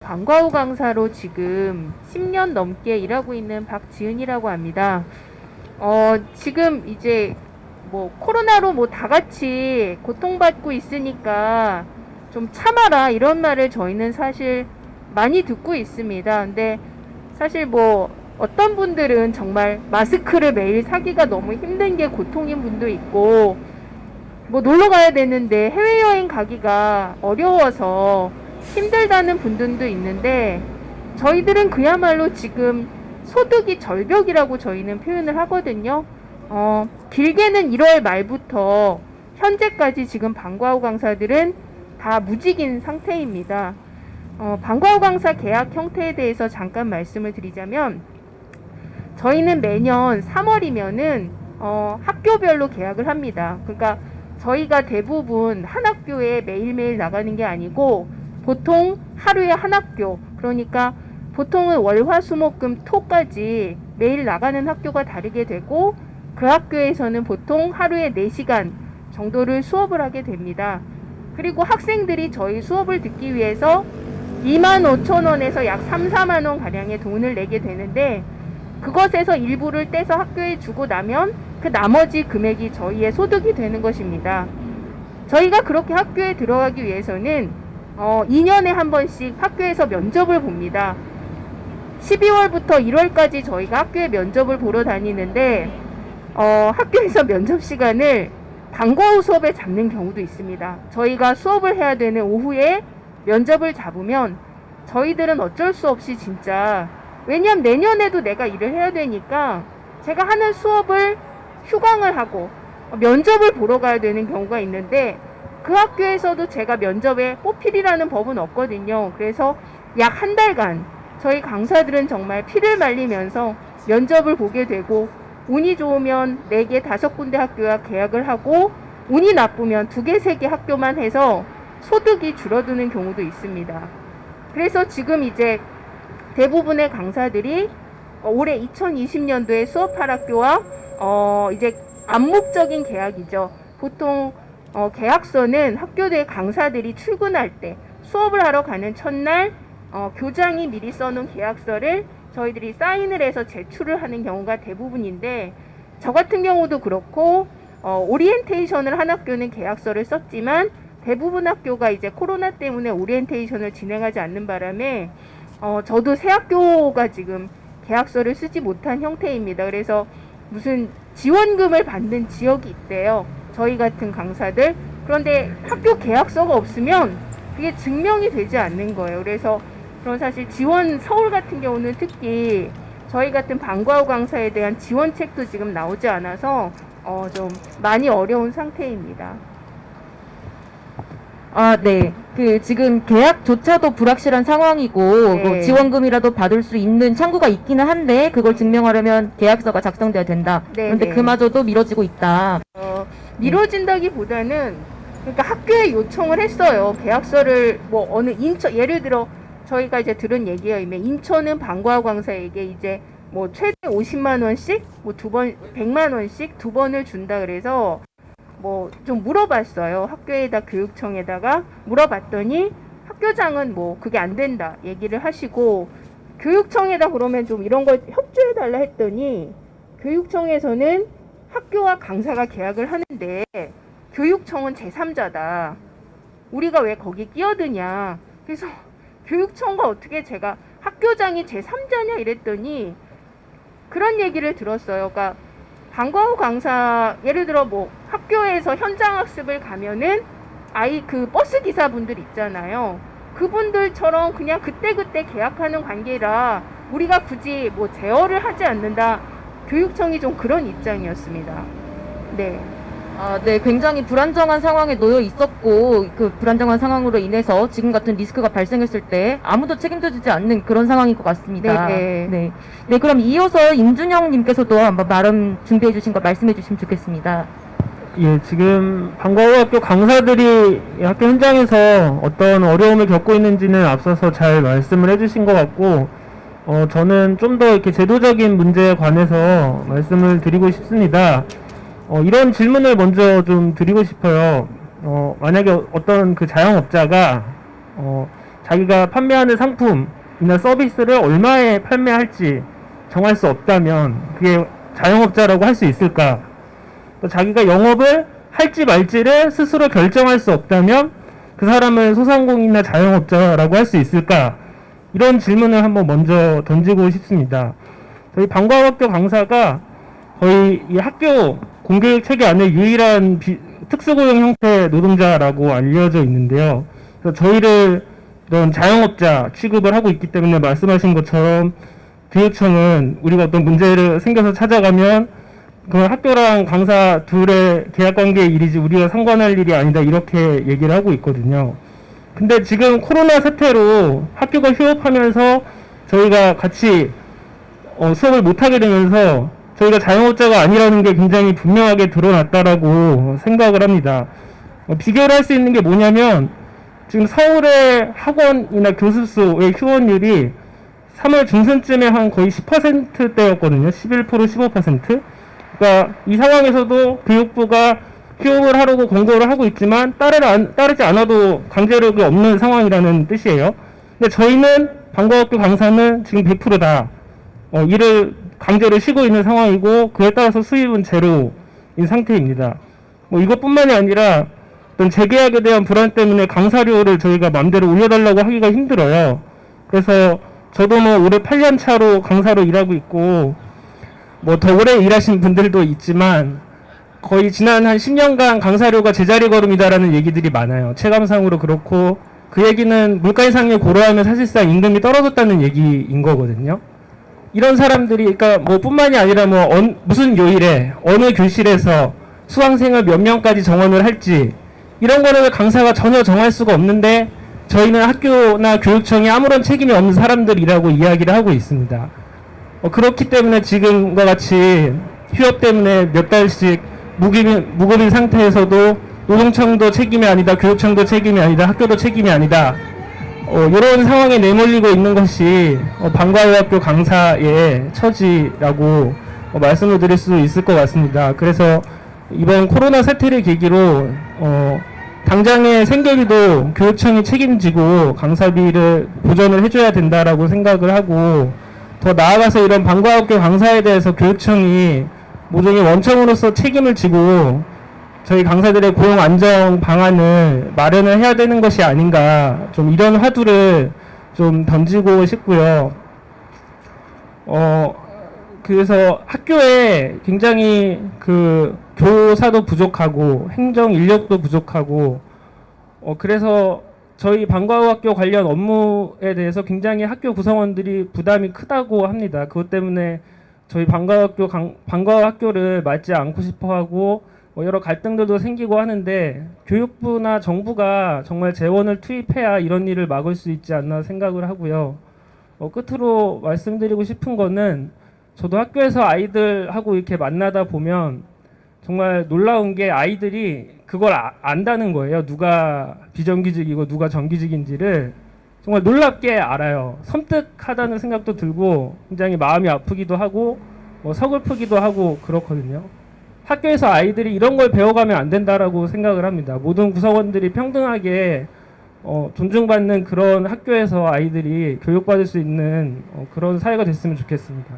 방과후 강사로 지금 10년 넘게 일하고 있는 박지은이라고 합니다. 지금 이제 뭐 코로나로 뭐 다 같이 고통받고 있으니까 좀 참아라 이런 말을 저희는 사실 많이 듣고 있습니다. 근데 사실 뭐 어떤 분들은 정말 마스크를 매일 사기가 너무 힘든 게 고통인 분도 있고, 뭐 놀러 가야 되는데 해외여행 가기가 어려워서 힘들다는 분들도 있는데, 저희들은 그야말로 지금 소득이 절벽이라고 저희는 표현을 하거든요. 길게는 1월 말부터 현재까지 지금 방과후 강사들은 다 무직인 상태입니다. 방과후 강사 계약 형태에 대해서 잠깐 말씀을 드리자면, 저희는 매년 3월이면은 학교별로 계약을 합니다. 그러니까 저희가 대부분 한 학교에 매일매일 나가는 게 아니고 보통 하루에 한 학교, 그러니까 보통은 월, 화, 수, 목, 금, 토까지 매일 나가는 학교가 다르게 되고, 그 학교에서는 보통 하루에 4시간 정도를 수업을 하게 됩니다. 그리고 학생들이 저희 수업을 듣기 위해서 25,000원에서 약 3, 4만원 가량의 돈을 내게 되는데, 그것에서 일부를 떼서 학교에 주고 나면 그 나머지 금액이 저희의 소득이 되는 것입니다. 저희가 그렇게 학교에 들어가기 위해서는 2년에 한 번씩 학교에서 면접을 봅니다. 12월부터 1월까지 저희가 학교에 면접을 보러 다니는데, 학교에서 면접 시간을 방과후 수업에 잡는 경우도 있습니다. 저희가 수업을 해야 되는 오후에 면접을 잡으면 저희들은 어쩔 수 없이 진짜, 왜냐면 내년에도 내가 일을 해야 되니까 제가 하는 수업을 휴강을 하고 면접을 보러 가야 되는 경우가 있는데, 그 학교에서도 제가 면접에 뽑히리라는 법은 없거든요. 그래서 약 한 달간 저희 강사들은 정말 피를 말리면서 면접을 보게 되고, 운이 좋으면 4개, 5군데 학교와 계약을 하고, 운이 나쁘면 2개, 3개 학교만 해서 소득이 줄어드는 경우도 있습니다. 그래서 지금 이제 대부분의 강사들이 올해 2020년도에 수업할 학교와 이제 암묵적인 계약이죠. 보통 계약서는 학교의 강사들이 출근할 때 수업을 하러 가는 첫날 교장이 미리 써놓은 계약서를 저희들이 사인을 해서 제출을 하는 경우가 대부분인데, 저 같은 경우도 그렇고 오리엔테이션을 한 학교는 계약서를 썼지만 대부분 학교가 이제 코로나 때문에 오리엔테이션을 진행하지 않는 바람에 저도 새 학교가 지금 계약서를 쓰지 못한 형태입니다. 그래서 무슨 지원금을 받는 지역이 있대요, 저희 같은 강사들. 그런데 학교 계약서가 없으면 그게 증명이 되지 않는 거예요. 그래서 그런 사실 지원, 서울 같은 경우는 특히 저희 같은 방과후 강사에 대한 지원책도 지금 나오지 않아서 좀 많이 어려운 상태입니다. 네. 지금 계약조차도 불확실한 상황이고, 네. 뭐 지원금이라도 받을 수 있는 창구가 있기는 한데, 그걸 증명하려면 계약서가 작성돼야 된다. 네, 그런데 네. 그마저도 미뤄지고 있다. 미뤄진다기보다는, 그러니까 학교에 요청을 했어요. 계약서를 뭐 어느 인천, 예를 들어 저희가 이제 들은 얘기에 의하면 인천은 방과후 강사에게 이제 뭐 최대 50만 원씩, 뭐 2번 100만 원씩 2번을 준다 그래서 뭐 좀 물어봤어요. 학교에다, 교육청에다가 물어봤더니 학교장은 뭐 그게 안 된다 얘기를 하시고, 교육청에다 그러면 좀 이런 걸 협조해 달라 했더니, 교육청에서는 학교와 강사가 계약을 하는데 교육청은 제3자다, 우리가 왜 거기 끼어드냐. 그래서 교육청과 어떻게 제가 학교장이 제3자냐 이랬더니 그런 얘기를 들었어요. 그러니까 방과후 강사, 예를 들어 뭐 학교에서 현장 학습을 가면은 아이 그 버스 기사분들 있잖아요. 그분들처럼 그냥 그때그때 계약하는 관계라 우리가 굳이 뭐 제어를 하지 않는다. 교육청이 좀 그런 입장이었습니다. 네. 네. 굉장히 불안정한 상황에 놓여 있었고, 그 불안정한 상황으로 인해서 지금 같은 리스크가 발생했을 때 아무도 책임져주지 않는 그런 상황인 것 같습니다. 네. 네. 네. 그럼 이어서 임준영 님께서도 한번 발언 준비해 주신 거 말씀해 주시면 좋겠습니다. 예, 지금 방과후 학교 강사들이 학교 현장에서 어떤 어려움을 겪고 있는지는 앞서서 잘 말씀을 해주신 것 같고, 저는 좀 더 이렇게 제도적인 문제에 관해서 말씀을 드리고 싶습니다. 이런 질문을 먼저 좀 드리고 싶어요. 만약에 어떤 그 자영업자가 자기가 판매하는 상품이나 서비스를 얼마에 판매할지 정할 수 없다면 그게 자영업자라고 할 수 있을까? 또 자기가 영업을 할지 말지를 스스로 결정할 수 없다면 그 사람은 소상공인이나 자영업자라고 할 수 있을까? 이런 질문을 한번 먼저 던지고 싶습니다. 저희 방과학교 강사가 거의 이 학교 공교육 체계 안에 유일한 특수고용 형태 노동자라고 알려져 있는데요. 그래서 저희를 이런 자영업자 취급을 하고 있기 때문에 말씀하신 것처럼 교육청은 우리가 어떤 문제를 생겨서 찾아가면 그 학교랑 강사 둘의 계약관계의 일이지 우리가 상관할 일이 아니다 이렇게 얘기를 하고 있거든요. 근데 지금 코로나 사태로 학교가 휴업하면서 저희가 같이 수업을 못하게 되면서 저희가 자영업자가 아니라는 게 굉장히 분명하게 드러났다라고 생각을 합니다. 비교를 할 수 있는 게 뭐냐면 지금 서울의 학원이나 교습소의 휴원율이 3월 중순쯤에 한 거의 10%대였거든요. 11%, 15%. 그러니까 이 상황에서도 교육부가 휴업을 하려고 권고를 하고 있지만 따르지 않아도 강제력이 없는 상황이라는 뜻이에요. 근데 저희는 방과학교 강사는 지금 100%다. 일을 강제로 쉬고 있는 상황이고 그에 따라서 수입은 제로인 상태입니다. 이것뿐만이 아니라 어떤 재계약에 대한 불안 때문에 강사료를 저희가 마음대로 올려달라고 하기가 힘들어요. 그래서 저도 올해 8년 차로 강사로 일하고 있고 더 오래 일하신 분들도 있지만 거의 지난 한 10년간 강사료가 제자리 걸음이다라는 얘기들이 많아요. 체감상으로 그렇고 그 얘기는 물가 인상률 고려하면 사실상 임금이 떨어졌다는 얘기인 거거든요. 이런 사람들이 그러니까 뿐만이 아니라 무슨 요일에 어느 교실에서 수강생을 몇 명까지 정원을 할지 이런 거를 강사가 전혀 정할 수가 없는데 저희는 학교나 교육청이 아무런 책임이 없는 사람들이라고 이야기를 하고 있습니다. 그렇기 때문에 지금과 같이 휴업 때문에 몇 달씩 무급인 상태에서도 노동청도 책임이 아니다, 교육청도 책임이 아니다, 학교도 책임이 아니다. 이런 상황에 내몰리고 있는 것이 방과후학교 강사의 처지라고 말씀을 드릴 수 있을 것 같습니다. 그래서 이번 코로나 사태를 계기로 당장의 생계비도 교육청이 책임지고 강사비를 보전을 해줘야 된다라고 생각을 하고 더 나아가서 이런 방과학교 강사에 대해서 교육청이 모종의 원청으로서 책임을 지고 저희 강사들의 고용 안정 방안을 마련을 해야 되는 것이 아닌가 좀 이런 화두를 좀 던지고 싶고요. 그래서 학교에 굉장히 교사도 부족하고 행정 인력도 부족하고 그래서 저희 방과후학교 관련 업무에 대해서 굉장히 학교 구성원들이 부담이 크다고 합니다. 그것 때문에 저희 방과후학교를 맡지 않고 싶어하고 여러 갈등들도 생기고 하는데 교육부나 정부가 정말 재원을 투입해야 이런 일을 막을 수 있지 않나 생각을 하고요. 끝으로 말씀드리고 싶은 거는 저도 학교에서 아이들하고 이렇게 만나다 보면 정말 놀라운 게 아이들이 그걸 안다는 거예요. 누가 비정규직이고 누가 정규직인지를 정말 놀랍게 알아요. 섬뜩하다는 생각도 들고 굉장히 마음이 아프기도 하고 서글프기도 하고 그렇거든요. 학교에서 아이들이 이런 걸 배워가면 안 된다라고 생각을 합니다. 모든 구성원들이 평등하게 존중받는 그런 학교에서 아이들이 교육받을 수 있는 그런 사회가 됐으면 좋겠습니다.